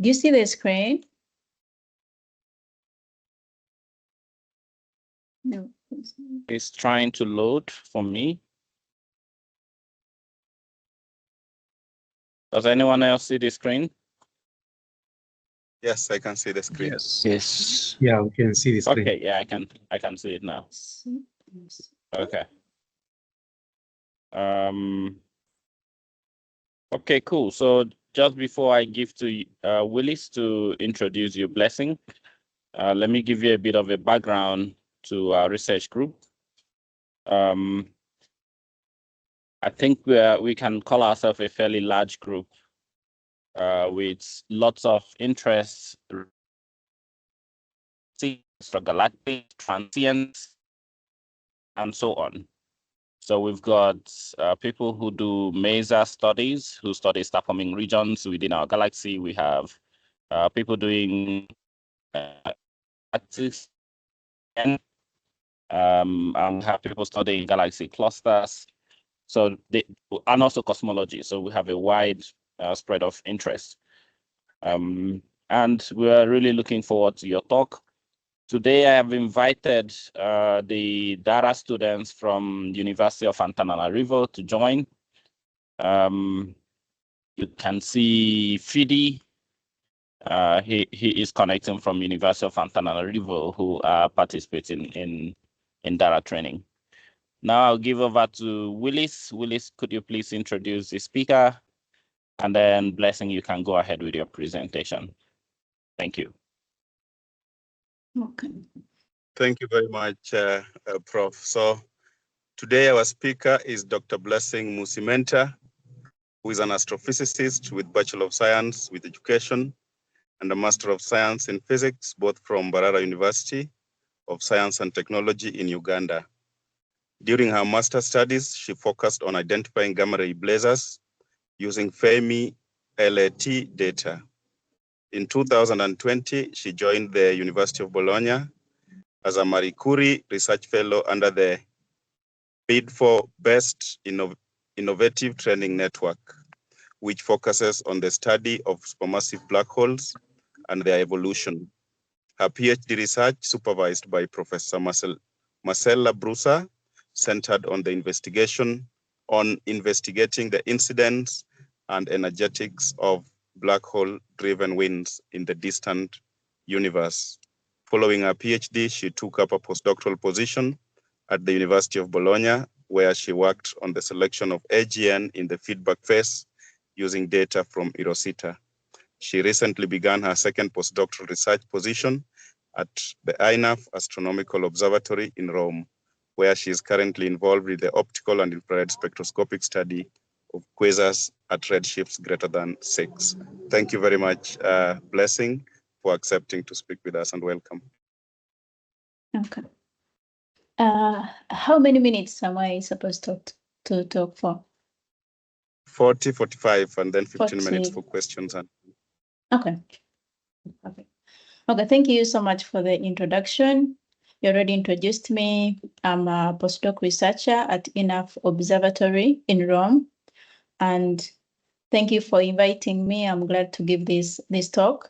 Do you see the screen? No. It's trying to load for me. Does anyone else see the screen? Yes, I can see the screen. Yes. Yeah, we can see the screen. Okay, yeah, I can see it now. Okay. Okay, cool. So just before I give to Willis to introduce your blessing, let me give you a bit of a background to our research group. I think we can call ourselves a fairly large group with lots of interests for galactic, transients, and so on. So we've got people who do maser studies, who study star-forming regions within our galaxy. We have people doing and we have people studying galaxy clusters. So and also cosmology. So we have a wide spread of interest. And we're really looking forward to your talk. Today, I have invited the data students from the University of Antananarivo to join. You can see Fidi. He is connecting from University of Antananarivo, who are participating in data training. Now I'll give over to Willis. Willis, could you please introduce the speaker? And then Blessing, you can go ahead with your presentation. Thank you. Okay. Thank you very much, Prof. So today our speaker is Dr. Blessing Musiimenta, who is an astrophysicist with Bachelor of Science with Education and a Master of Science in Physics, both from Barara University of Science and Technology in Uganda. During her master's studies, she focused on identifying gamma ray blazars using Fermi LAT data. In 2020, she joined the University of Bologna as a Marie Curie Research Fellow under the bid for Best Innovative Training Network, which focuses on the study of supermassive black holes and their evolution. Her PhD research, supervised by Professor Marcella Brusa, centered on the investigating the incidence and energetics of black hole-driven winds in the distant universe. Following her PhD, she took up a postdoctoral position at the University of Bologna, where she worked on the selection of AGN in the feedback phase using data from Erosita. She recently began her second postdoctoral research position at the INAF Astronomical Observatory in Rome, where she is currently involved with the optical and infrared spectroscopic study of quasars at redshifts greater than 6. Thank you very much, Blessing, for accepting to speak with us, and welcome. Okay. How many minutes am I supposed to talk for? 40, 45, and then 15 40. minutes for questions. Okay. Okay. Okay, thank you so much for the introduction. You already introduced me. I'm a postdoc researcher at INAF Observatory in Rome. And thank you for inviting me. I'm glad to give this talk.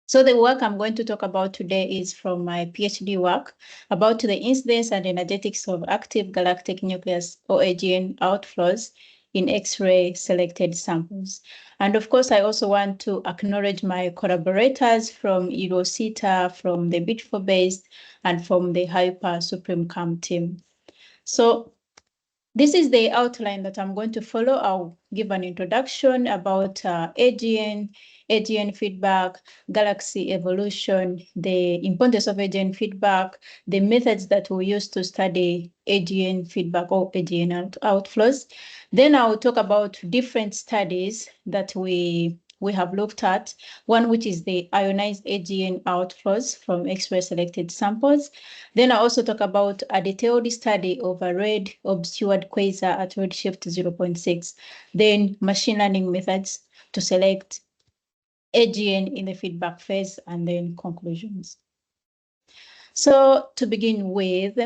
So the work I'm going to talk about today is from my PhD work about the incidence and energetics of active galactic nucleus or AGN outflows in X-ray selected samples. And of course, I also want to acknowledge my collaborators from Erosita, from the Bit4Based, and from the Hyper Supreme Cam team. So this is the outline that I'm going to follow. I'll give an introduction about AGN feedback, galaxy evolution, the importance of AGN feedback, the methods that we use to study AGN feedback or AGN outflows. Then I'll talk about different studies that we have looked at, one which is the ionized AGN outflows from X-ray selected samples. Then I also talk about a detailed study of a red obscured quasar at redshift 0.6, then machine learning methods to select AGN in the feedback phase, and then conclusions. So to begin with,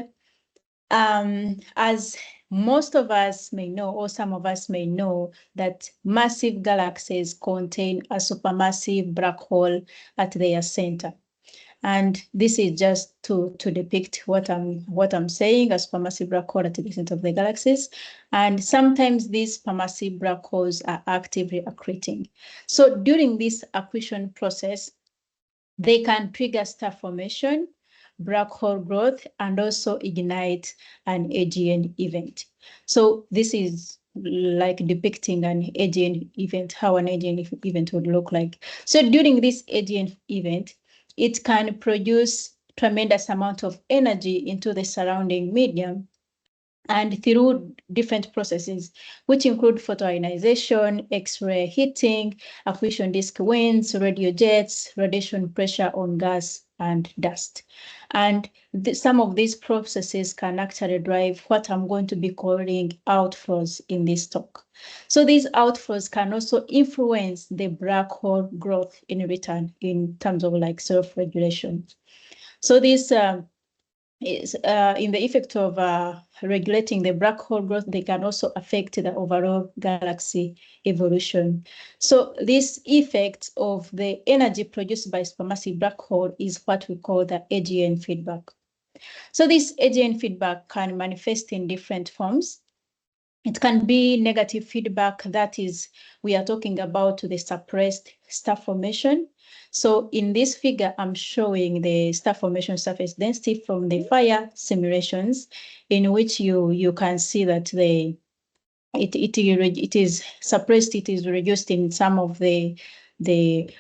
as most of us may know, or some of us may know, that massive galaxies contain a supermassive black hole at their center. And this is just to depict what I'm saying, a supermassive black hole at the center of the galaxies. And sometimes these supermassive black holes are actively accreting. So during this accretion process, they can trigger star formation, black hole growth, and also ignite an AGN event. So this is like depicting an AGN event, how an AGN event would look like. So during this AGN event, it can produce tremendous amount of energy into the surrounding medium, and through different processes, which include photoionization, X-ray heating, accretion disk winds, radio jets, radiation pressure on gas and dust. And some of these processes can actually drive what I'm going to be calling outflows in this talk. So these outflows can also influence the black hole growth in return in terms of like self-regulation. So this is in the effect of regulating the black hole growth, they can also affect the overall galaxy evolution. So this effect of the energy produced by supermassive black hole is what we call the AGN feedback. So this AGN feedback can manifest in different forms. It can be negative feedback, that is, we are talking about the suppressed star formation. So in this figure, I'm showing the star formation surface density from the fire simulations, in which you can see that it is suppressed, it is reduced in some of the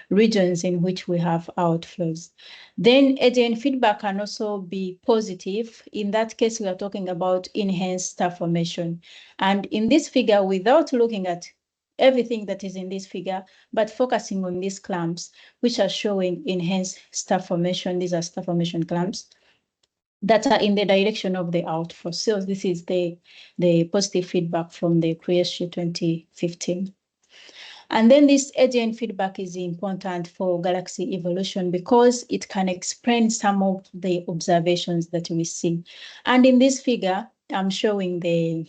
regions in which we have outflows. Then AGN feedback can also be positive. In that case, we are talking about enhanced star formation. And in this figure, without looking at everything that is in this figure, but focusing on these clamps, which are showing enhanced star formation, these are star formation clamps that are in the direction of the outflow. So this is the positive feedback from the creation 2015. And then this AGN feedback is important for galaxy evolution because it can explain some of the observations that we see. And in this figure, I'm showing the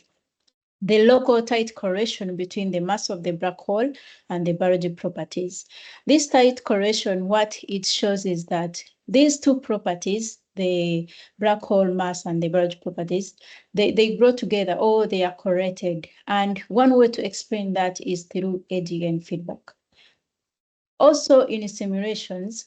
local tight correlation between the mass of the black hole and the biology properties. This tight correlation, what it shows is that these two properties, the black hole mass and the biology properties, they grow together, or they are correlated. And one way to explain that is through AGN feedback. Also in simulations,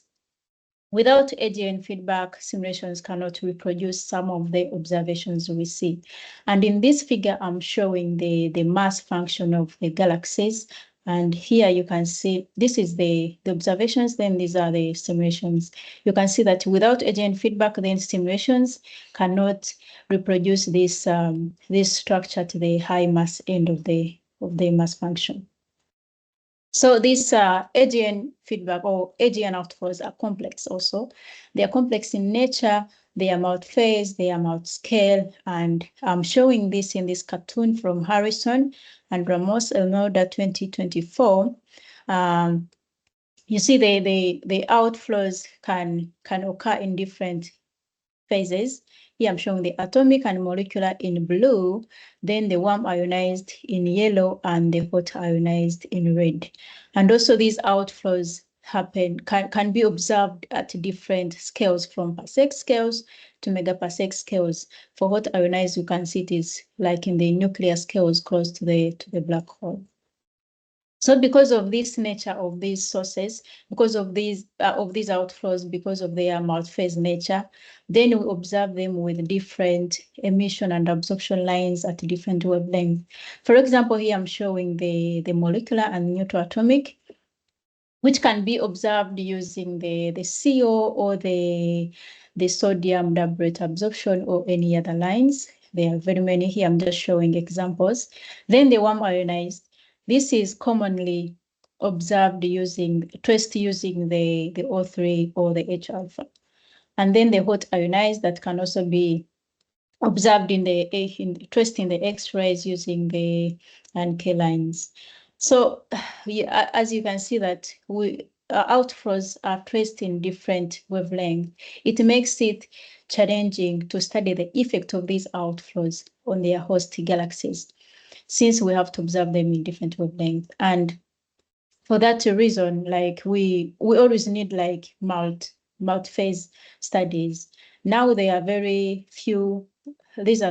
without AGN feedback, simulations cannot reproduce some of the observations we see. And in this figure, I'm showing the mass function of the galaxies. And here you can see, this is the observations, then these are the simulations. You can see that without AGN feedback, then simulations cannot reproduce this, this structure to the high mass end of the mass function. So these AGN feedback or AGN outflows are complex also. They are complex in nature, they are multi-phase, they are multi-scale, and I'm showing this in this cartoon from Harrison and Ramos Elnoda 2024. You see the outflows can occur in different phases. Here I'm showing the atomic and molecular in blue, then the warm ionized in yellow and the hot ionized in red. And also these outflows can be observed at different scales, from parsec scales to megaparsec scales. For hot ionized, you can see it is like in the nuclear scales close to the black hole. So because of this nature of these sources, because of these outflows, because of their multi-phase nature, then we observe them with different emission and absorption lines at different wavelengths. For example, here I'm showing the molecular and neutral atomic, which can be observed using the CO or the sodium doublet absorption or any other lines. There are very many here. I'm just showing examples. Then the warm ionized. This is commonly observed traced using the O3 or the H alpha. And then the hot ionized, that can also be observed traced in the X-rays using the NK lines. So yeah, as you can see that outflows are traced in different wavelengths. It makes it challenging to study the effect of these outflows on their host galaxies, since we have to observe them in different wavelengths. And for that reason, like we always need like multi-phase studies. Now there are very few. These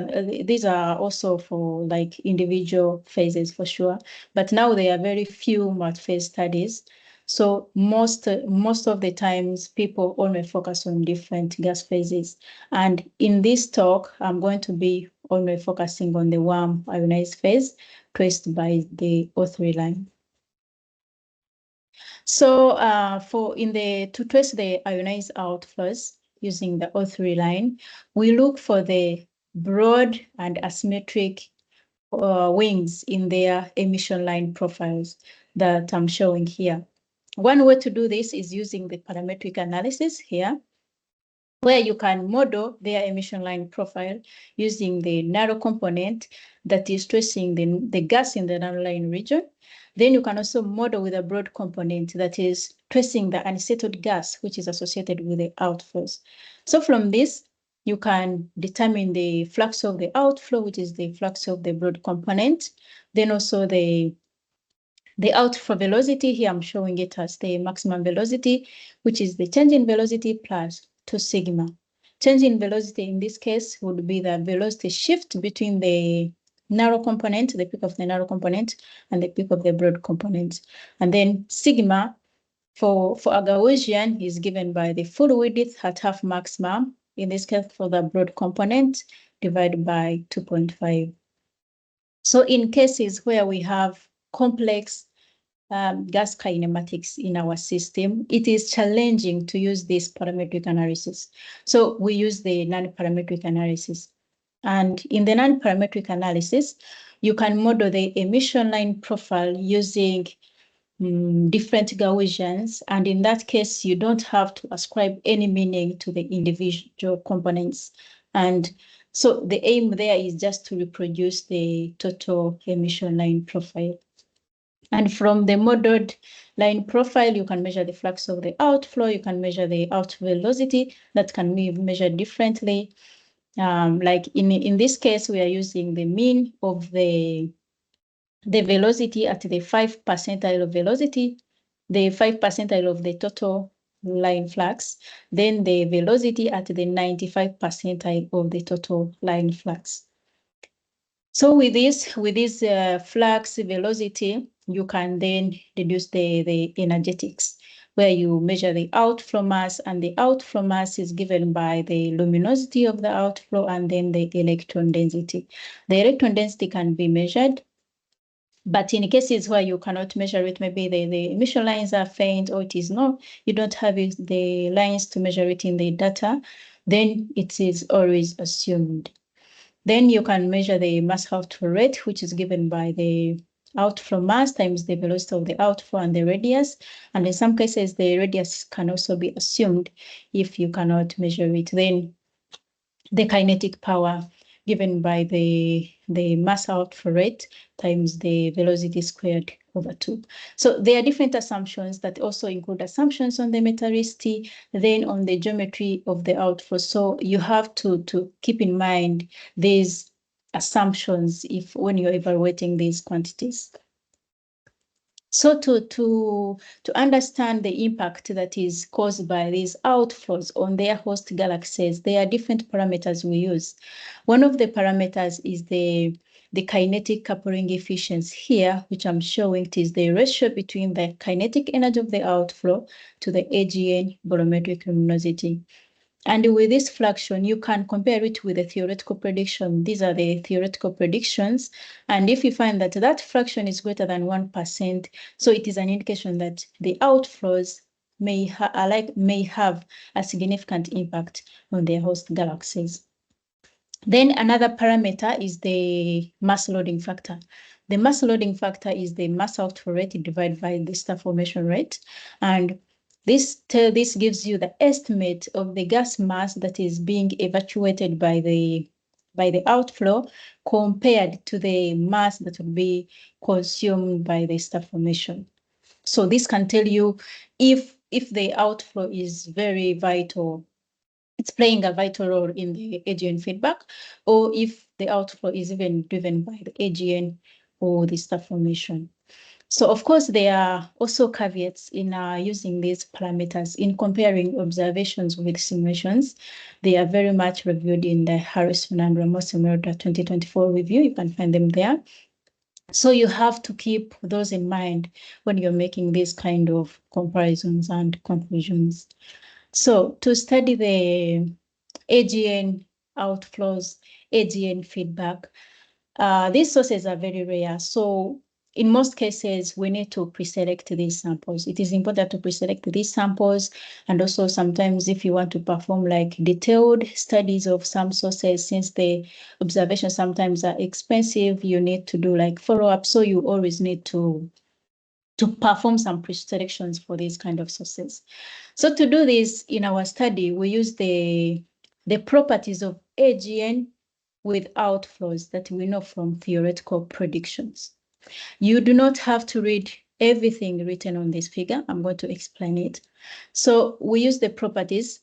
are also for like individual phases for sure, but now there are very few multi-phase studies. So most of the times people only focus on different gas phases. And in this talk, I'm going to be only focusing on the warm ionized phase traced by the O3 line. So to trace the ionized outflows using the O3 line, we look for the broad and asymmetric wings in their emission line profiles that I'm showing here. One way to do this is using the parametric analysis here, where you can model their emission line profile using the narrow component that is tracing the gas in the narrow line region. Then you can also model with a broad component that is tracing the unsettled gas, which is associated with the outflows. So from this, you can determine the flux of the outflow, which is the flux of the broad component. Then also the outflow velocity, here I'm showing it as the maximum velocity, which is the change in velocity plus 2 sigma. Change in velocity in this case would be the velocity shift between the narrow component, the peak of the narrow component, and the peak of the broad component. And then sigma for a Gaussian is given by the full width at half maximum, in this case for the broad component, divided by 2.5. So in cases where we have complex gas kinematics in our system, it is challenging to use this parametric analysis. So we use the non-parametric analysis. And in the non-parametric analysis, you can model the emission line profile using different Gaussians. And in that case, you don't have to ascribe any meaning to the individual components. And so the aim there is just to reproduce the total emission line profile. And from the modeled line profile, you can measure the flux of the outflow. You can measure the outflow velocity that can be measured differently. Like in this case, we are using the mean of the velocity at the 5th percentile of velocity, the 5th percentile of the total line flux, then the velocity at the 95th percentile of the total line flux. So with this flux velocity, you can then deduce the energetics, where you measure the outflow mass, and the outflow mass is given by the luminosity of the outflow and then the electron density. The electron density can be measured, but in cases where you cannot measure it, maybe the emission lines are faint or it is not, you don't have the lines to measure it in the data, then it is always assumed. Then you can measure the mass outflow rate, which is given by the outflow mass times the velocity of the outflow and the radius. And in some cases, the radius can also be assumed if you cannot measure it. Then the kinetic power given by the mass outflow rate times the velocity squared over 2. So there are different assumptions that also include assumptions on the metallicity, then on the geometry of the outflow. So you have to keep in mind these assumptions when you're evaluating these quantities. So to understand the impact that is caused by these outflows on their host galaxies, there are different parameters we use. One of the parameters is the kinetic coupling efficiency here, which I'm showing. It is the ratio between the kinetic energy of the outflow to the AGN bolometric luminosity. And with this fraction, you can compare it with the theoretical prediction. These are the theoretical predictions. And if you find that that fraction is greater than 1%, so it is an indication that the outflows may have a significant impact on their host galaxies. Then another parameter is the mass loading factor. The mass loading factor is the mass outflow rate divided by the star formation rate. And this gives you the estimate of the gas mass that is being evacuated by the outflow compared to the mass that would be consumed by the star formation. So this can tell you if the outflow is very vital it's playing a vital role in the AGN feedback, or if the outflow is even driven by the AGN or the star formation. So of course, there are also caveats in using these parameters in comparing observations with simulations. They are very much reviewed in the Harrison and Ramos-Emerald 2024 review. You can find them there. So you have to keep those in mind when you're making these kind of comparisons and conclusions. So to study the AGN outflows, AGN feedback, these sources are very rare. So in most cases, we need to pre-select these samples. It is important to pre-select these samples. And also sometimes if you want to perform like detailed studies of some sources, since the observations sometimes are expensive, you need to do like follow-up. So you always need to perform some pre-selections for these kind of sources. So to do this in our study, we use the properties of AGN with outflows that we know from theoretical predictions. You do not have to read everything written on this figure. I'm going to explain it. So we use the properties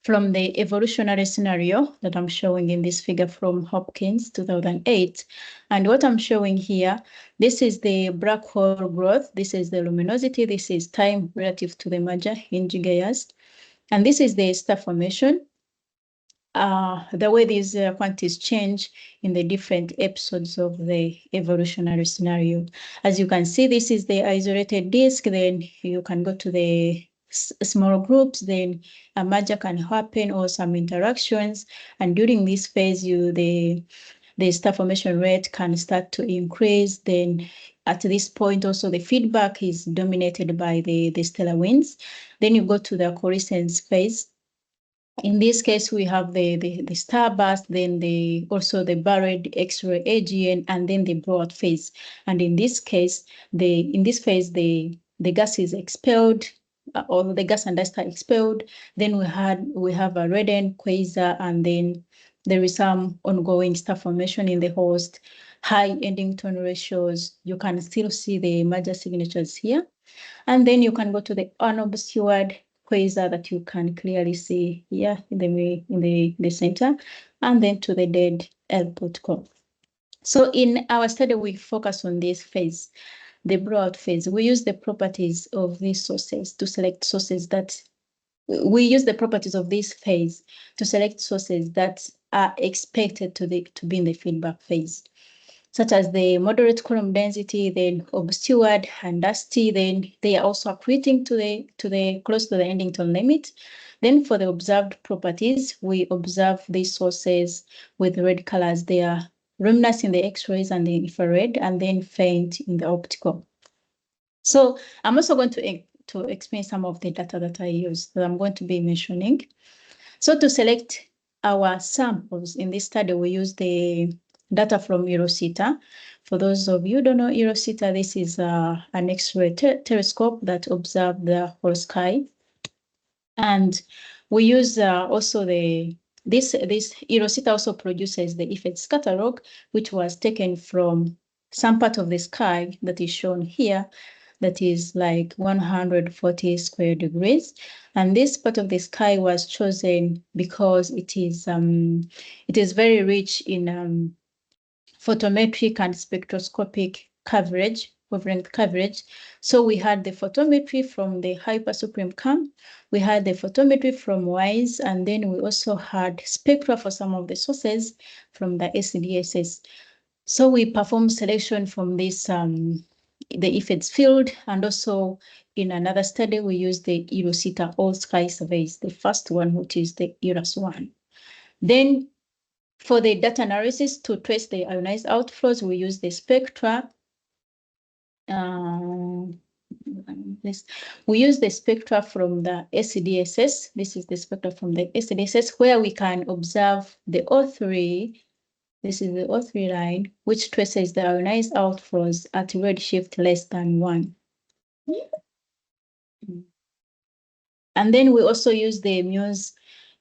from the evolutionary scenario that I'm showing in this figure from Hopkins 2008. And what I'm showing here, this is the black hole growth. This is the luminosity. This is time relative to the merger in gigayears. And this is the star formation. The way these quantities change in the different episodes of the evolutionary scenario. As you can see, this is the isolated disk. Then you can go to the small groups, then a merger can happen or some interactions. And during this phase, the star formation rate can start to increase. Then at this point, also the feedback is dominated by the stellar winds. Then you go to the coalescence phase. In this case, we have the starburst, then also the buried X-ray AGN, and then the blowout phase. And in this case, the gas is expelled, or the gas and dust are expelled. Then we have a reddened quasar, and then there is some ongoing star formation in the host, high Eddington ratios. You can still see the merger signatures here. And then you can go to the unobscured quasar that you can clearly see here in the center, and then to the dead output core. So in our study, we focus on this phase, the blowout phase. We use the properties of these sources to select sources that we use the properties of this phase to select sources that are expected to be in the feedback phase, such as the moderate column density, then obscured and dusty. Then they are also accreting to the close to the Eddington limit. Then for the observed properties, we observe these sources with red colors. They are luminous in the X-rays and the infrared, and then faint in the optical. So I'm also going to explain some of the data that I use that I'm going to be mentioning. So to select our samples in this study, we use the data from Eurosita. For those of you who don't know Eurosita, this is an X-ray telescope that observes the whole sky. And we use also this Eurosita also produces the IFEDS catalog, which was taken from some part of the sky that is shown here, that is like 140 square degrees. And this part of the sky was chosen because it is very rich in photometric and spectroscopic coverage, wavelength coverage. So we had the photometry from the hypersupreme CAM, we had the photometry from WISE, and then we also had spectra for some of the sources from the SDSS. So we performed selection from this the IFEDS field, and also in another study, we used the Eurosita all sky surveys, the first one, which is the EUROS-1. Then for the data analysis to trace the ionized outflows, we use the spectra. We use the spectra from the SDSS. This is the spectra from the SDSS, where we can observe the O3. This is the O3 line, which traces the ionized outflows at redshift less than 1. And then we also use the Muse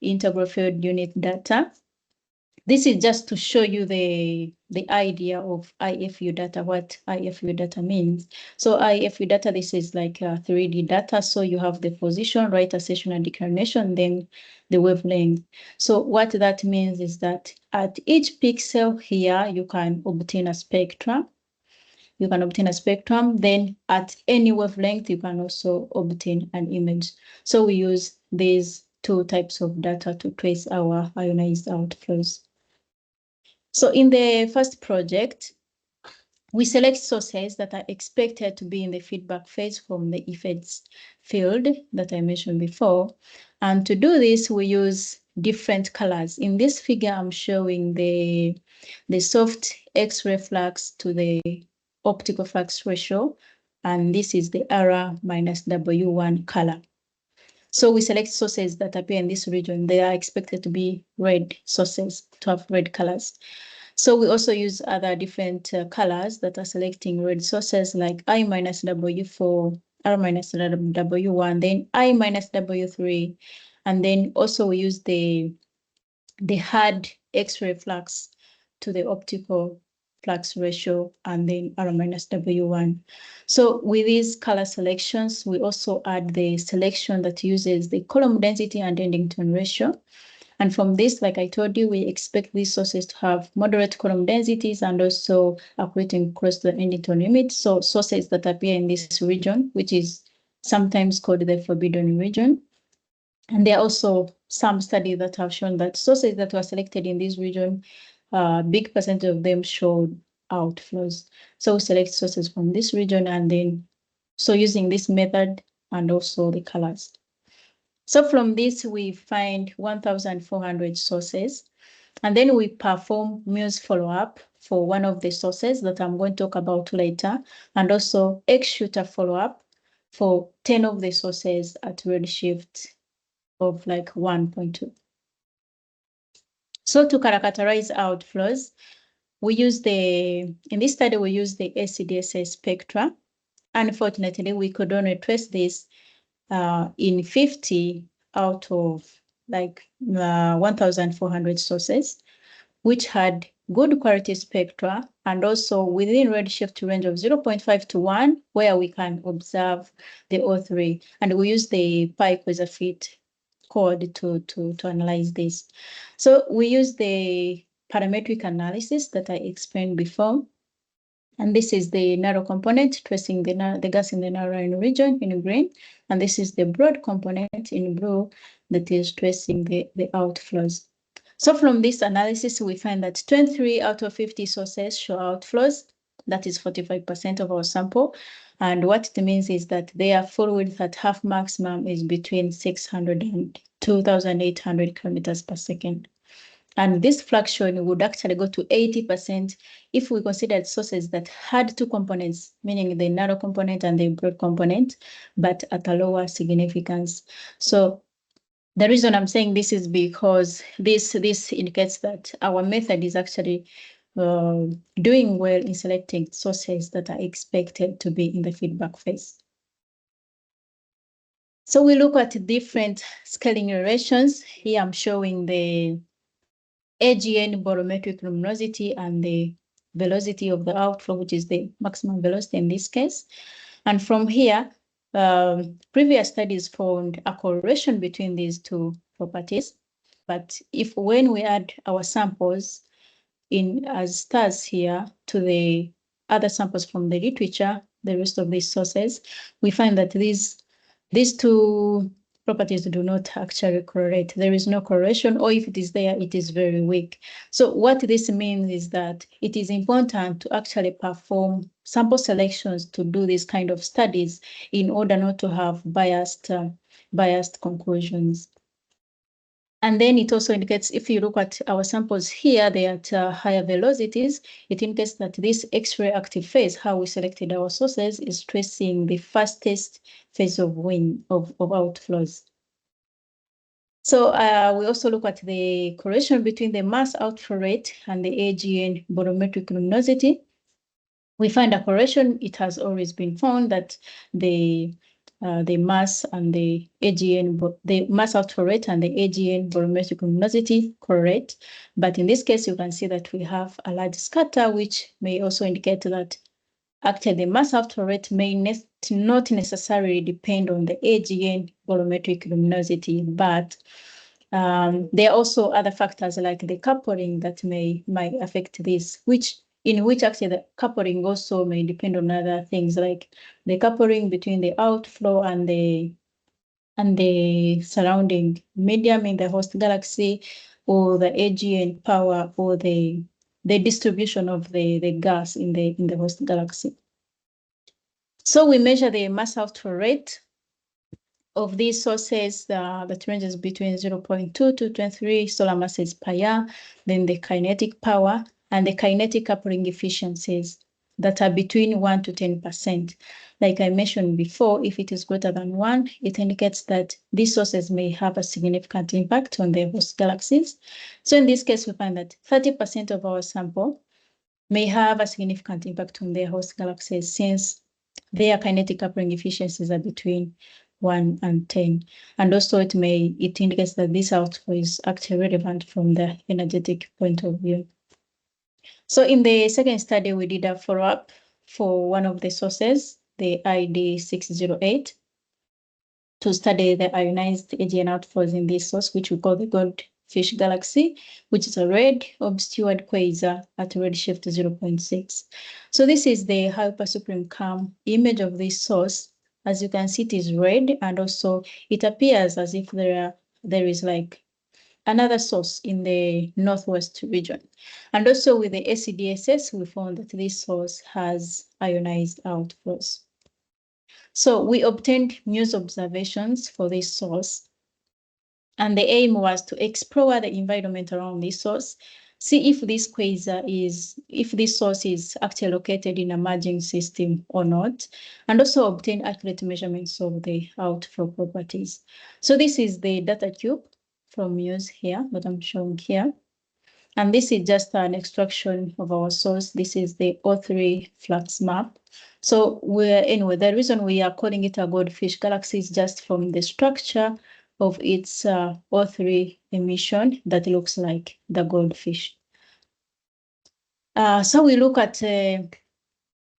integral field unit data. This is just to show you the the idea of IFU data, what IFU data means. So IFU data, this is like 3D data. So you have the position, right assertion and declination, then the wavelength. So what that means is that at each pixel here, you can obtain a spectrum. You can obtain a spectrum. Then at any wavelength, you can also obtain an image. So we use these two types of data to trace our ionized outflows. So in the first project, we select sources that are expected to be in the feedback phase from the effects field that I mentioned before. And to do this, we use different colors. In this figure, I'm showing the soft X-ray flux to the optical flux ratio. And this is the R minus W1 color. So we select sources that appear in this region. They are expected to be red sources, to have red colors. So we also use other different colors that are selecting red sources like I minus W4, R minus W1, then I minus W3. And then also we use the hard X-ray flux to the optical flux ratio and then R minus W1. So with these color selections, we also add the selection that uses the column density and Eddington ratio. And from this, like I told you, we expect these sources to have moderate column densities and also operating close to the Eddington limit. So sources that appear in this region, which is sometimes called the forbidden region. And there are also some studies that have shown that sources that were selected in this region, big percentage of them showed outflows. So we select sources from this region and then, so using this method and also the colors. So from this, we find 1,400 sources, and then we perform Muse follow-up for one of the sources that I'm going to talk about later, and also X-shooter follow-up for 10 of the sources at redshift of like 1.2. So to characterize outflows, we use in this study, we use the ACDSA spectra. Unfortunately, we could only trace this in 50 out of like 1,400 sources, which had good quality spectra and also within redshift range of 0.5 to 1, where we can observe the O3. And we use the pi quasifit code to analyze this. So we use the parametric analysis that I explained before. And this is the narrow component tracing the gas in the narrow region in green. And this is the broad component in blue that is tracing the outflows. So from this analysis, we find that 23 out of 50 sources show outflows. That is 45% of our sample. And what it means is that their full width at half maximum is between 600 and 2,800 kilometers per second. And this fluctuation would actually go to 80% if we considered sources that had two components, meaning the narrow component and the broad component, but at a lower significance. So the reason I'm saying this is because this indicates that our method is actually doing well in selecting sources that are expected to be in the feedback phase. So we look at different scaling relations. Here I'm showing the AGN barometric luminosity and the velocity of the outflow, which is the maximum velocity in this case. And from here, previous studies found a correlation between these two properties. But when we add our samples in as stars here to the other samples from the literature, the rest of these sources, we find that these two properties do not actually correlate. There is no correlation, or if it is there, it is very weak. So what this means is that it is important to actually perform sample selections to do this kind of studies in order not to have biased conclusions. And then it also indicates, if you look at our samples here, they are at higher velocities. It indicates that this X-ray active phase, how we selected our sources, is tracing the fastest phase of outflows. So we also look at the correlation between the mass outflow rate and the AGN barometric luminosity. We find a correlation. It has always been found that the the mass and the AGN, the mass outflow rate and the AGN volumetric luminosity correlate. But in this case, you can see that we have a large scatter, which may also indicate that actually the mass outflow rate may not necessarily depend on the AGN volumetric luminosity, but there are also other factors like the coupling that might affect this, in which actually the coupling also may depend on other things like the coupling between the outflow and the surrounding medium in the host galaxy, or the AGN power, or the distribution of the gas in the host galaxy. So we measure the mass outflow rate of these sources that ranges between 0.2 to 23 solar masses per year, then the kinetic power and the kinetic coupling efficiencies that are between 1 to 10%. Like I mentioned before, if it is greater than 1, it indicates that these sources may have a significant impact on the host galaxies. So in this case, we find that 30% of our sample may have a significant impact on their host galaxies, since their kinetic coupling efficiencies are between 1 and 10. And also it indicates that this outflow is actually relevant from the energetic point of view. So in the second study, we did a follow-up for one of the sources, the ID608, to study the ionized AGN outflows in this source, which we call the Goldfish Galaxy, which is a red obscured quasar at redshift 0.6. So this is the hypersupreme CAM image of this source. As you can see, it is red, and also it appears as if there is like another source in the northwest region. And also with the ACDSS, we found that this source has ionized outflows. So we obtained Muse observations for this source, and the aim was to explore the environment around this source, see if this source is actually located in a merging system or not, and also obtain accurate measurements of the outflow properties. So this is the data cube from Muse here that I'm showing here. And this is just an extraction of our source. This is the O3 flux map. So the reason we are calling it a goldfish galaxy is just from the structure of its O3 emission that looks like the goldfish. So we look at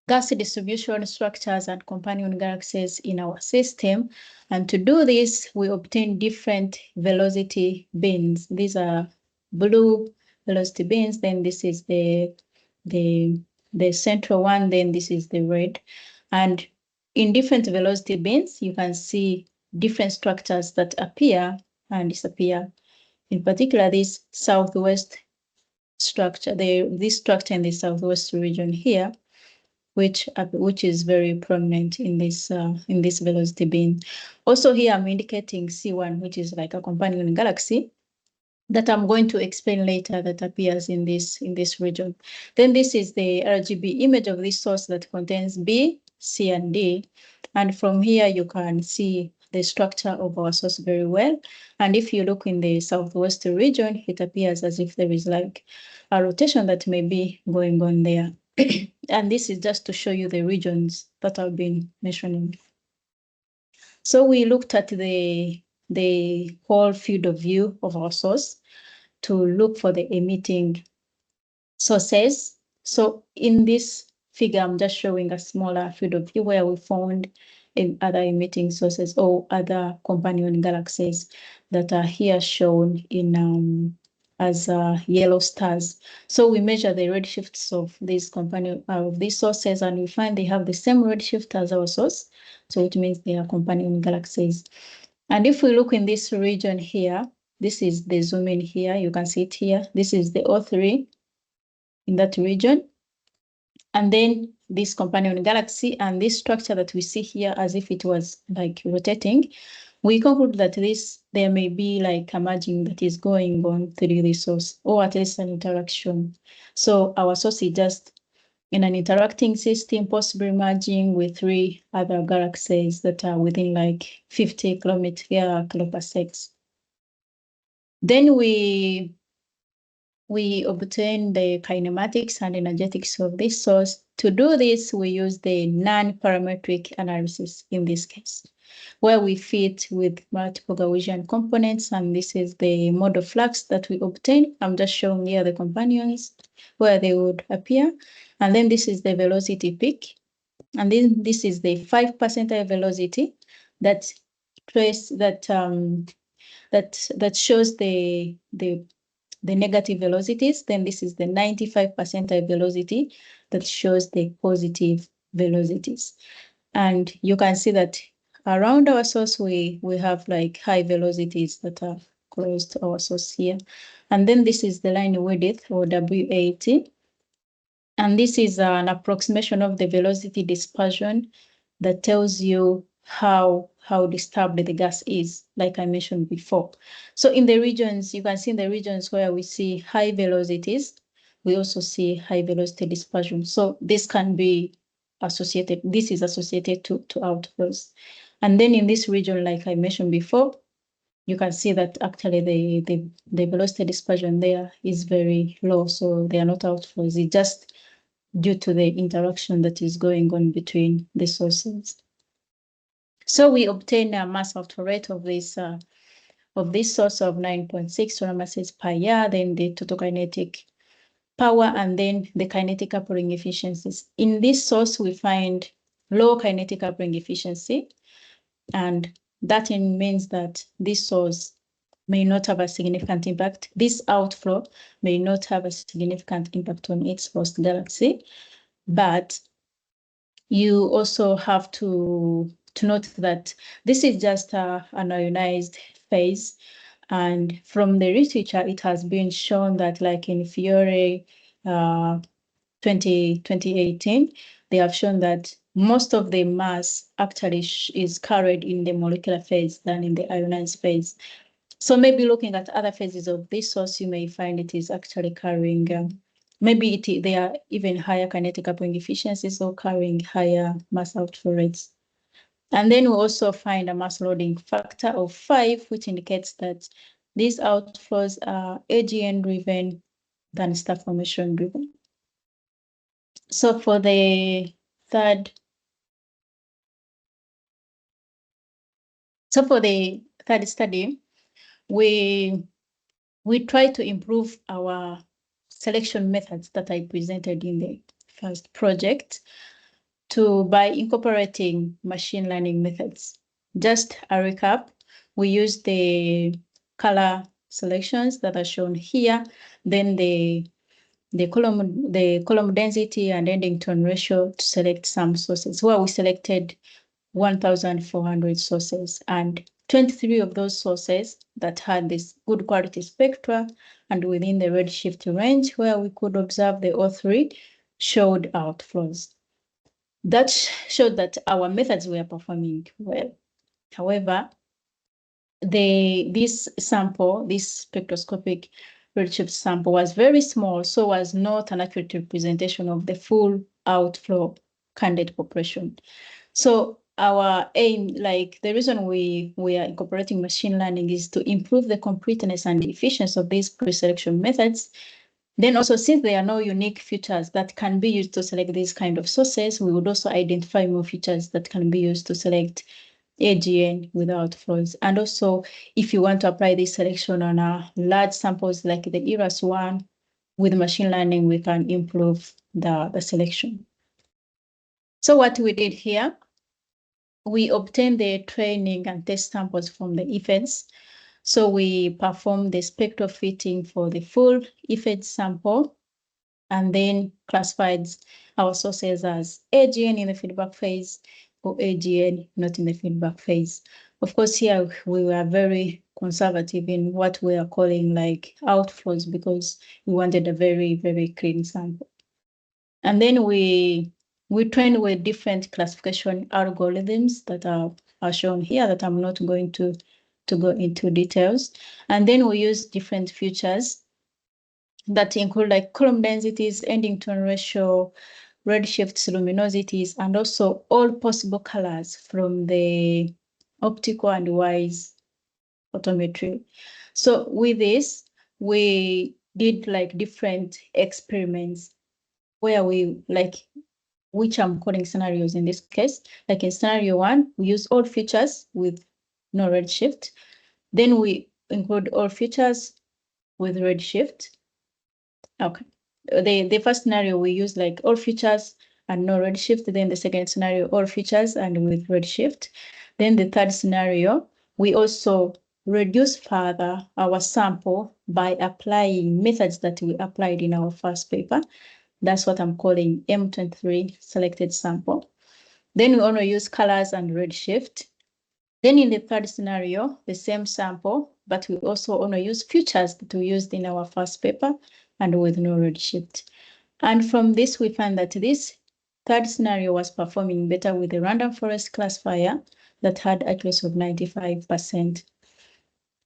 gas distribution structures and companion galaxies in our system. And to do this, we obtain different velocity bins. These are blue velocity bins. Then this is the central one. Then this is the red. And in different velocity bins, you can see different structures that appear and disappear. In particular, this southwest structure, this structure in the southwest region here, which is very prominent in this velocity bin. Also here I'm indicating C1, which is like a companion galaxy that I'm going to explain later, that appears in this region. Then this is the RGB image of this source that contains B, C, and D. And from here you can see the structure of our source very well. And if you look in the southwest region, it appears as if there is like a rotation that may be going on there. And this is just to show you the regions that I've been mentioning. So we looked at the whole field of view of our source to look for the emitting sources. So in this figure, I'm just showing a smaller field of view where we found in other emitting sources or other companion galaxies that are here shown in as yellow stars. So we measure the redshifts of these sources, and we find they have the same redshift as our source. So it means they are companion galaxies. And if we look in this region here, this is the zoom in here. You can see it here. This is the O3 in that region. And then this companion galaxy and this structure that we see here as if it was like rotating, we conclude that there may be like a merging that is going on through the source, or at least an interaction. So our source is just in an interacting system, possibly merging with 3 other galaxies that are within like 50 kiloparsecs. Then we we obtain the kinematics and energetics of this source. To do this, we use the non-parametric analysis in this case, where we fit with multiple Gaussian components, and this is the model flux that we obtain. I'm just showing here the companions where they would appear. And then this is the velocity peak. And then this is the 5% velocity that that shows the negative velocities. Then this is the 95% velocity that shows the positive velocities. And you can see that around our source, we have like high velocities that are close to our source here. And then this is the line width, or WAT. And this is an approximation of the velocity dispersion that tells you how disturbed the gas is, like I mentioned before. So in the regions, you can see in the regions where we see high velocities, we also see high velocity dispersion. So this can be associated, this is associated to outflows. And then in this region, like I mentioned before, you can see that actually the velocity dispersion there is very low, so they are not outflows. It's just due to the interaction that is going on between the sources. So we obtain a mass outflow rate of this source of 9.6 solar masses per year, then the total kinetic power, and then the kinetic coupling efficiencies. In this source, we find low kinetic coupling efficiency, and that means that this source may not have a significant impact. This outflow may not have a significant impact on its host galaxy, but you also have to note that this is just an ionized phase. And from the literature, it has been shown that, like in Fiore 2018, they have shown that most of the mass actually is carried in the molecular phase than in the ionized phase. So maybe looking at other phases of this source, you may find it is actually carrying maybe they are even higher kinetic coupling efficiencies or carrying higher mass outflow rates. And then we also find a mass loading factor of 5, which indicates that these outflows are AGN driven than star formation driven. So for the third study, we try to improve our selection methods that I presented in the first project by incorporating machine learning methods. Just a recap, we use the color selections that are shown here, then the column density and ending tone ratio to select some sources, where we selected 1,400 sources, and 23 of those sources that had this good quality spectra and within the redshift range where we could observe the O3 showed outflows. That showed that our methods were performing well. However, this spectroscopic redshift sample was very small, so was not an accurate representation of the full outflow candidate population. So our aim, like the reason we are incorporating machine learning, is to improve the completeness and efficiency of these pre-selection methods. Then also, since there are no unique features that can be used to select these kind of sources, we would also identify more features that can be used to select AGN without outflows. And also, if you want to apply this selection on large samples like the ERAS one, with machine learning, we can improve the selection. So what we did here, we obtained the training and test samples from the IFEDs. So we performed the spectrofitting for the full IFED sample, and then classified our sources as AGN in the feedback phase or AGN not in the feedback phase. Of course, here we were very conservative in what we are calling like outflows, because we wanted a very, very clean sample. And then we trained with different classification algorithms that are shown here, that I'm not going to go into details. And then we use different features that include like column densities, ending tone ratio, redshifts, luminosities, and also all possible colors from the optical and WISE photometry. So with this, we did like different experiments where we like, which I'm calling scenarios in this case. Like in scenario 1, we use all features with no redshift. Then we include all features with redshift. Okay. The first scenario we use like all features and no redshift. Then the second scenario, all features and with redshift. Then the third scenario, we also reduce further our sample by applying methods that we applied in our first paper. That's what I'm calling M23 selected sample. Then we only use colors and redshift. Then in the third scenario, the same sample, but we also only use features that we used in our first paper and with no redshift. And from this, we find that this third scenario was performing better with the random forest classifier that had accuracy of 95%.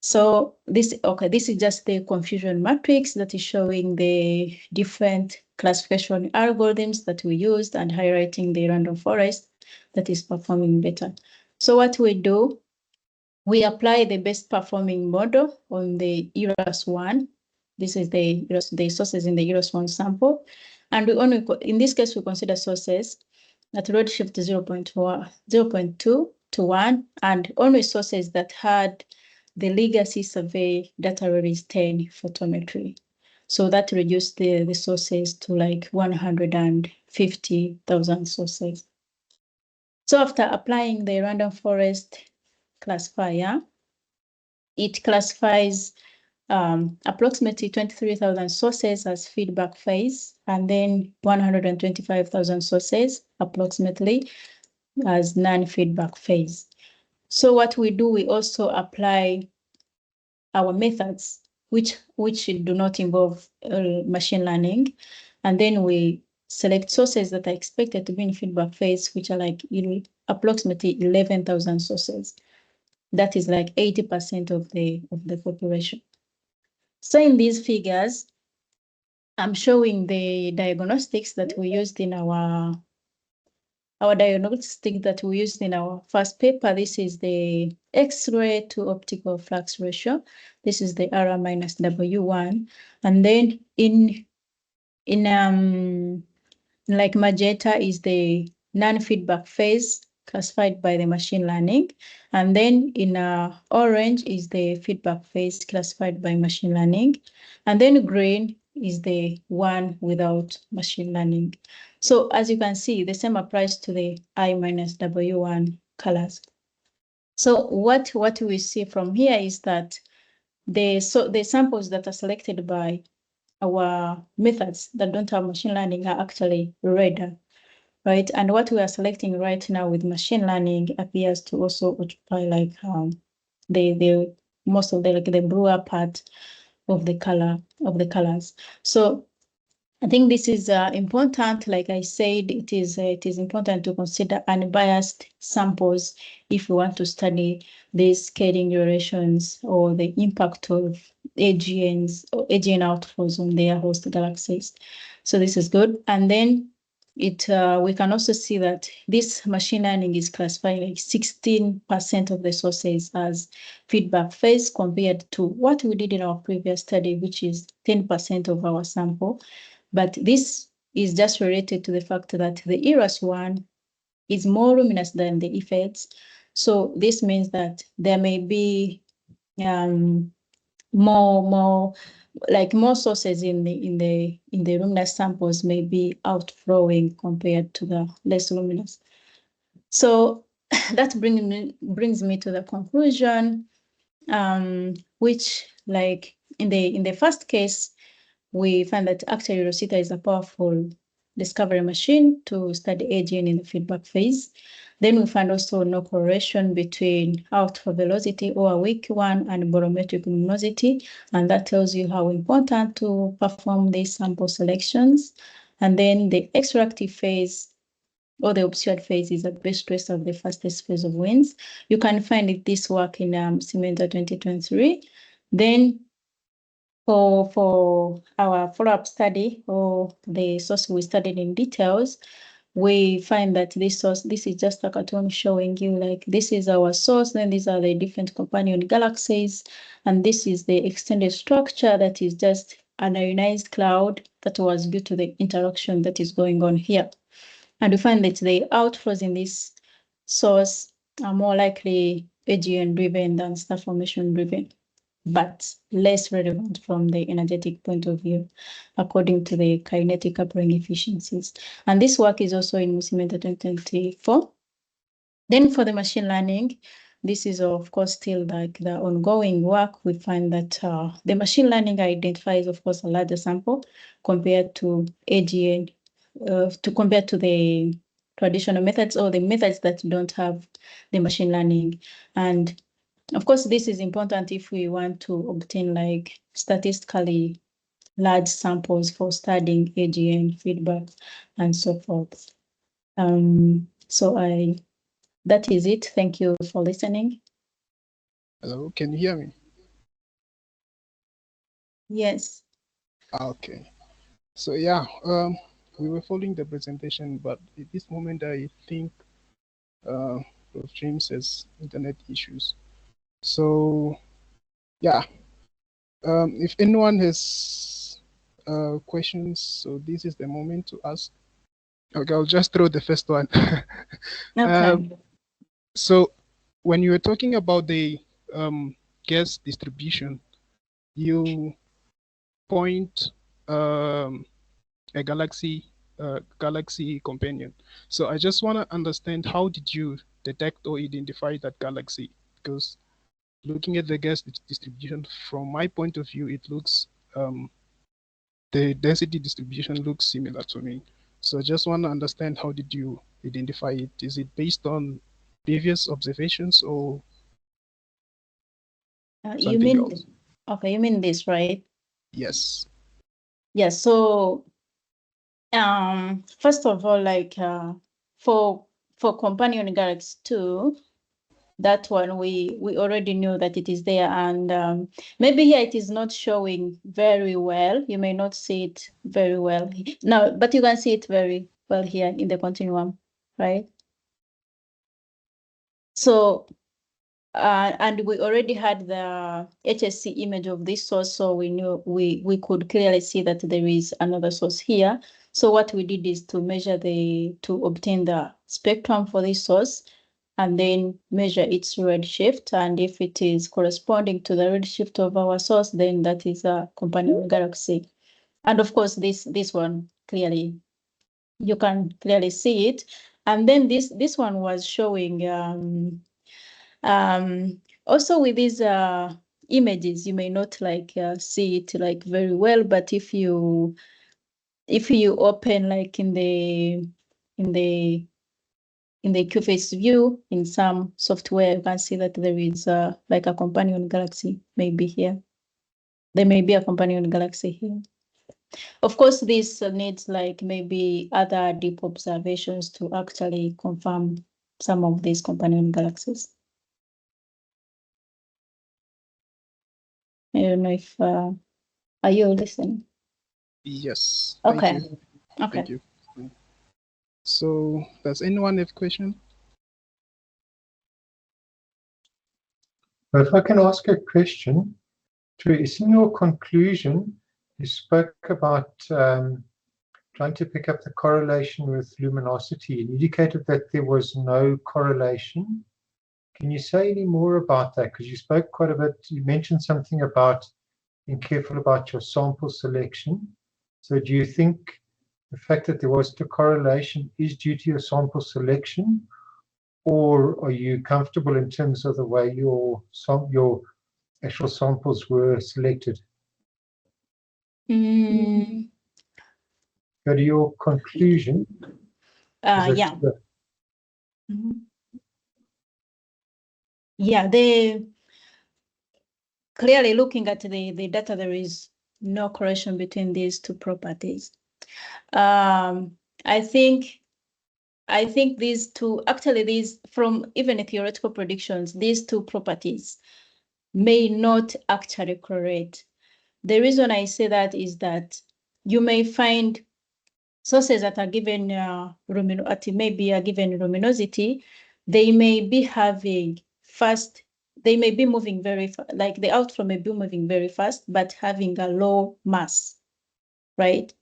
So this is just the confusion matrix that is showing the different classification algorithms that we used and highlighting the random forest that is performing better. So what we do, we apply the best performing model on the ERAS-1. This is the sources in the ERAS-1 sample. And we only, in this case, we consider sources at redshift 0.2 to 1, and only sources that had the legacy survey data release 10 photometry. So that reduced the sources to like 150,000 sources. So after applying the random forest classifier, it classifies approximately 23,000 sources as feedback phase, and then 125,000 sources approximately as non-feedback phase. So what we do, we also apply our methods, which do not involve machine learning, and then we select sources that are expected to be in feedback phase, which are like approximately 11,000 sources. That is like 80% of the population. So in these figures, I'm showing the diagnostics that we used in our diagnostic that we used in our first paper. This is the X-ray to optical flux ratio. This is the R minus W1. And then in like magenta is the non-feedback phase classified by the machine learning. And then in orange is the feedback phase classified by machine learning. And then green is the one without machine learning. So as you can see, the same applies to the I minus W1 colors. So what we see from here is that the samples that are selected by our methods that don't have machine learning are actually redder, right? And what we are selecting right now with machine learning appears to also occupy like the most of the like the bluer part of the colors. So I think this is important. Like I said, it is important to consider unbiased samples if you want to study these scaling durations or the impact of AGNs or AGN outflows on their host galaxies. So this is good. And then we can also see that this machine learning is classifying like 16% of the sources as feedback phase compared to what we did in our previous study, which is 10% of our sample. But this is just related to the fact that the ERAS-1 is more luminous than the effects. So this means that there may be more sources in the luminous samples may be outflowing compared to the less luminous. So that brings me to the conclusion, which like in the first case, we find that actually Rosita is a powerful discovery machine to study AGN in the feedback phase. Then we find also no correlation between outflow velocity or a weak one and barometric luminosity, and that tells you how important to perform these sample selections. And then the extractive phase or the obscured phase is the best trace of the fastest phase of winds. You can find this work in Musiimenta 2023. Then for our follow-up study or the source we studied in details, we find that this is just a cartoon showing you like this is our source, then these are the different companion galaxies, and this is the extended structure that is just an ionized cloud that was due to the interaction that is going on here. And we find that the outflows in this source are more likely AGN driven than star formation driven, but less relevant from the energetic point of view, according to the kinetic coupling efficiencies. And this work is also in Musiimenta 2024. Then for the machine learning, this is of course still like the ongoing work. We find that the machine learning identifies, of course, a larger sample compared to AGN, compared to the traditional methods or the methods that don't have the machine learning. And of course, this is important if we want to obtain like statistically large samples for studying AGN feedback and so forth. That is it. Thank you for listening. Hello, can you hear me? Yes. Okay. So yeah, we were following the presentation, but at this moment I think Prof. James has internet issues. So yeah, if anyone has questions, so this is the moment to ask. Okay, I'll just throw the first one. Okay. So when you were talking about the gas distribution, you point a galaxy companion. So I just want to understand, how did you detect or identify that galaxy? Because looking at the gas distribution, from my point of view, it looks the density distribution looks similar to me. So I just want to understand, how did you identify it? Is it based on previous observations or You something mean else? okay? You mean this, right? Yes. Yes. So, first of all, like for companion galaxy 2, that one we already knew that it is there, and maybe here it is not showing very well. You may not see it very well now, but you can see it very well here in the continuum, right? So, and we already had the HSC image of this source, so we knew we could clearly see that there is another source here. So what we did is to measure to obtain the spectrum for this source, and then measure its redshift. And if it is corresponding to the redshift of our source, then that is a companion galaxy. And of course, this one clearly, you can clearly see it. And then this one was showing also with these images, you may not like see it like very well, but if you open like in the QFace view in some software, you can see that there is like a companion galaxy maybe here. There may be a companion galaxy here. Of course, this needs like maybe other deep observations to actually confirm some of these companion galaxies. I don't know if, are you listening? Yes. Okay. Thank you. Okay. Thank you. So does anyone have a question? If I can ask a question, Teresa, in your conclusion, you spoke about trying to pick up the correlation with luminosity and indicated that there was no correlation. Can you say any more about that? Because you spoke quite a bit, you mentioned something about being careful about your sample selection. So do you think the fact that there was no correlation is due to your sample selection, or are you comfortable in terms of the way your actual samples were selected? Mm, Go to your conclusion. yeah. Mhm. Yeah, clearly looking at the data, there is no correlation between these two properties. I think these two, actually these, from even theoretical predictions, these two properties may not actually correlate. The reason I say that is that you may find sources that are given maybe a given luminosity, they may be having fast they may be moving very like the outflow may be moving very fast, but having a low mass, right?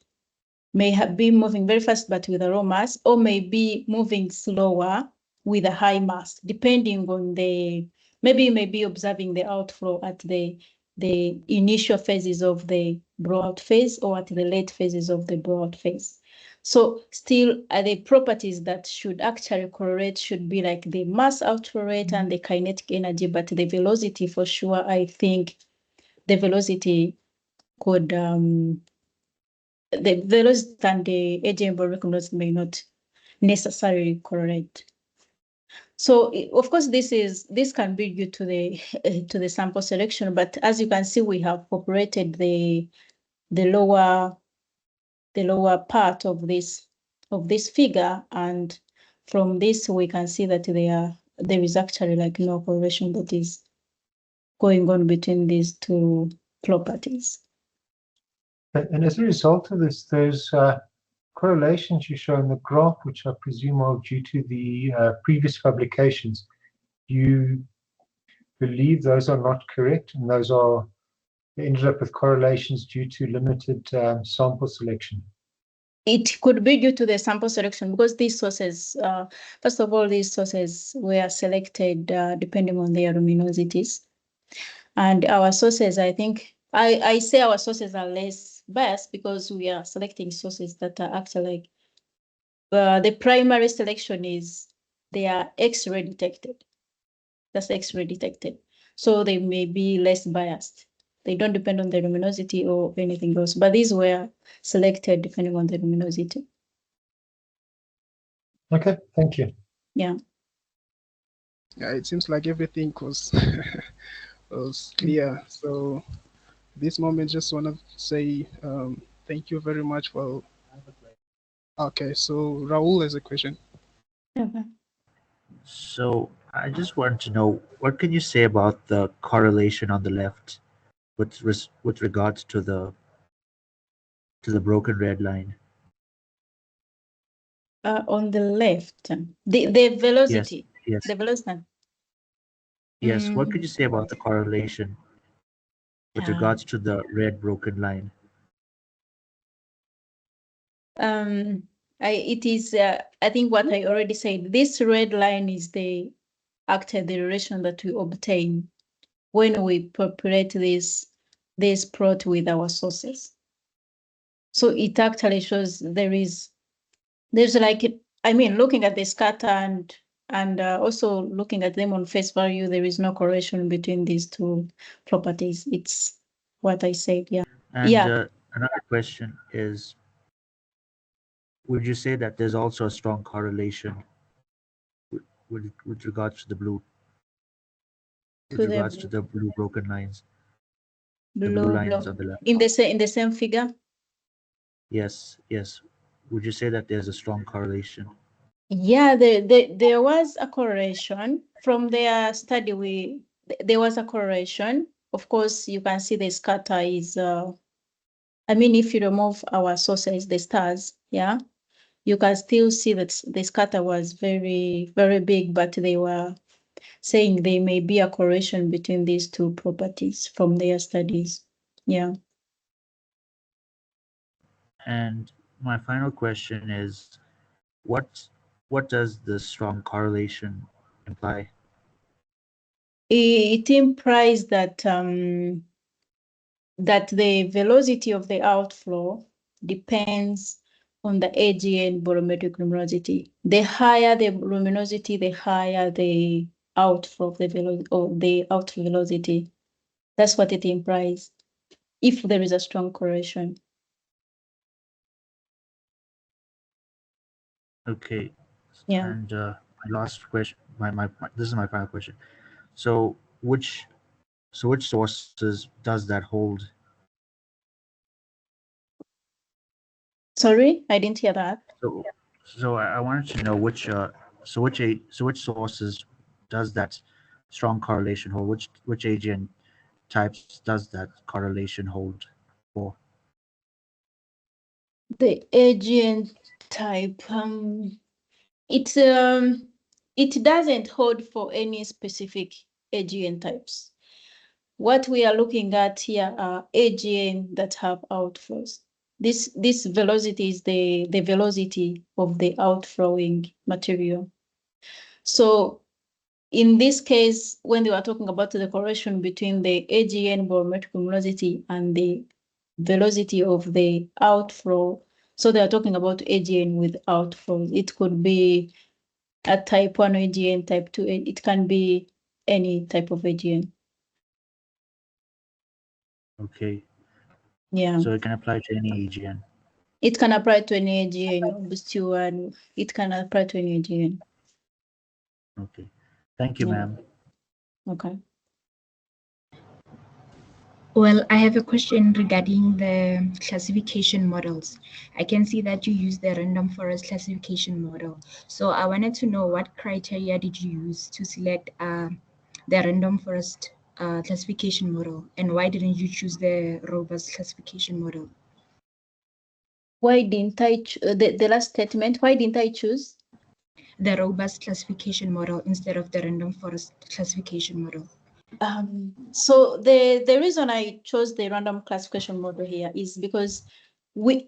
May have been moving very fast, but with a low mass, or may be moving slower with a high mass, depending on maybe you may be observing the outflow at the initial phases of the blowout phase or at the late phases of the blowout phase. So still the properties that should actually correlate should be like the mass outflow rate and the kinetic energy, but the velocity for sure, I think the velocity could, the velocity and the AGN velocity may not necessarily correlate. So of course, this can be due to the sample selection, but as you can see, we have populated the lower part of this figure, and from this we can see that there is actually like no correlation that is going on between these two properties. And as a result of this, those correlations you show in the graph, which I presume are due to the previous publications, you believe those are not correct, and those are ended up with correlations due to limited sample selection? It could be due to the sample selection, because these sources, first of all, these sources were selected depending on their luminosities. And our sources, I think, I say our sources are less biased because we are selecting sources that are actually like, the primary selection is they are X-ray detected. That's X-ray detected. So they may be less biased. They don't depend on the luminosity or anything else, but these were selected depending on the luminosity. Okay, thank you. Yeah. Yeah, it seems like everything was was clear. So this moment, just want to say thank you very much for. Okay, so Raul has a question. Okay. So I just want to know, what can you say about the correlation on the left with regards to the broken red line? On the left, the velocity. Yes. The velocity. Yes. What could you say about the correlation with regards to the red broken line? It is, I think what I already said, this red line is the relation that we obtain when we populate this plot with our sources. So it actually shows there's like, I mean, looking at the scatter and also looking at them on face value, there is no correlation between these two properties. It's what I said, yeah. And Yeah. another question is, would you say that there's also a strong correlation with regards to the blue, with regards to the blue broken lines, the blue lines on the left? In the same figure? Yes. Would you say that there's a strong correlation? Yeah, there was a correlation from their study. There was a correlation. Of course, you can see the scatter is, I mean, if you remove our sources, the stars, yeah, you can still see that the scatter was very, very big, but they were saying there may be a correlation between these two properties from their studies. Yeah. And my final question is, what does the strong correlation imply? It implies that that the velocity of the outflow depends on the AGN barometric luminosity. The higher the luminosity, the higher the outflow of the velocity or the outflow velocity. That's what it implies, if there is a strong correlation. Okay. Yeah. And my last question, this is my final question. So which sources does that hold? Sorry, I didn't hear that. So I wanted to know which sources does that strong correlation hold? Which AGN types does that correlation hold for? The AGN type, it doesn't hold for any specific AGN types. What we are looking at here are AGN that have outflows. This velocity is the velocity of the outflowing material. So in this case, when they were talking about the correlation between the AGN barometric velocity and the velocity of the outflow, so they are talking about AGN with outflow. It could be a type 1 AGN, type 2, it can be any type of AGN. Okay. Yeah. So it can apply to any AGN. It can apply to any AGN, and it can apply to any AGN. Okay. Thank you, Yeah. ma'am. Okay. Well, I have a question regarding the classification models. I can see that you use the random forest classification model. So I wanted to know what criteria did you use to select the random forest classification model, and why didn't you choose the robust classification model? Why didn't I the last statement? Why didn't I choose the robust classification model instead of the random forest classification model? So the reason I chose the random classification model here is because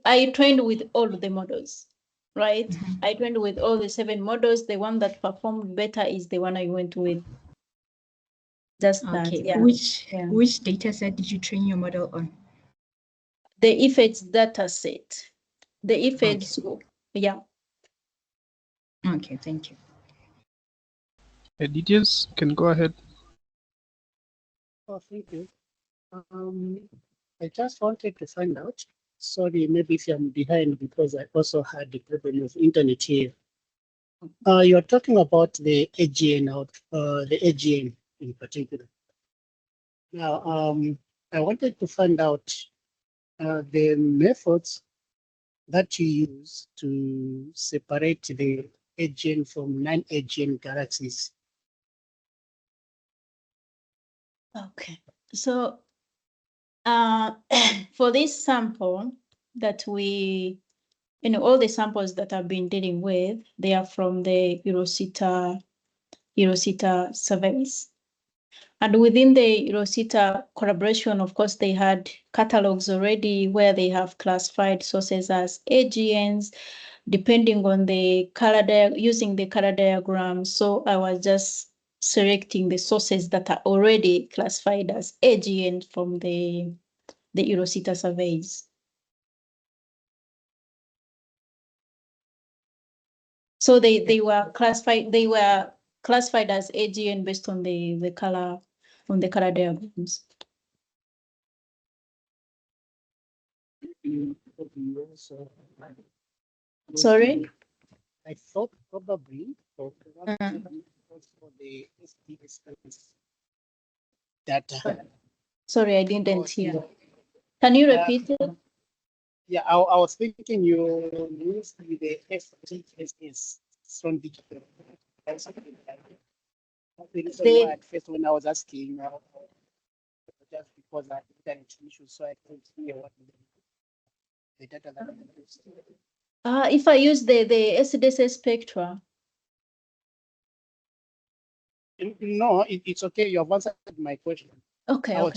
I trained with all the models, right? Mhm. I trained with all the 7 models. The one that performed better is the one I went with. Just that, Okay. yeah. Which data set did you train your model on? The IFEDS data set. The IFEDS, yeah. Okay, thank you. Details can go ahead. Oh, thank you. I just wanted to find out, sorry, maybe if I'm behind because I also had the problem of internet here. You're talking about the AGN the AGN in particular. Now, I wanted to find out the methods that you use to separate the AGN from non-AGN galaxies. Okay. So for this sample that all the samples that I've been dealing with, they are from the Eurosita surveys. And within the Eurosita collaboration, of course, they had catalogs already where they have classified sources as AGNs, depending on the using the color diagram. So I was just selecting the sources that are already classified as AGN from the Eurosita surveys. So they were classified as AGN based on the color diagrams. Sorry? I thought probably for the SDS data. Sorry, I didn't hear. Can you repeat it? Yeah, I was thinking you used the SDSS from digital. That's the reason why at first when I was asking, just because I had internet issues, so I couldn't hear what the data that I used. If I use the SDSS spectra. No, it's okay. You have answered my question. Okay. I was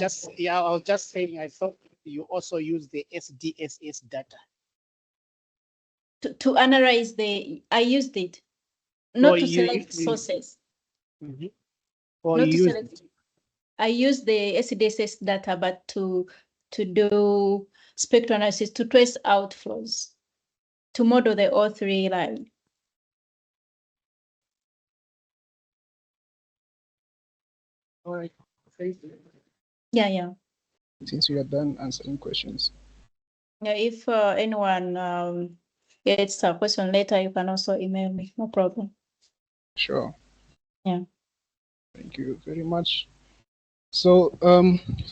just saying I thought you also use the SDSS data. To analyze I used it. Not to select sources. Mm-hmm. Not to select. I use the SDSS data, but to do spectral analysis, to trace outflows, to model the O3 line. All right. Thank you. Yeah. Since we are done answering questions. Yeah, if anyone gets a question later, you can also email me. No problem. Sure. Yeah. Thank you very much. So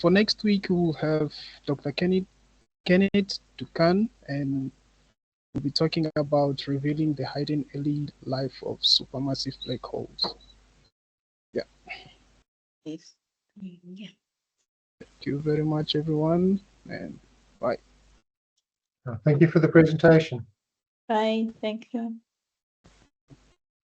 for next week, we'll have Dr. Kenneth Dukan, and we'll be talking about revealing the hidden early life of supermassive black holes. Yeah. Yeah. Thank you very much, everyone, and bye. Thank you for the presentation. Bye. Thank you.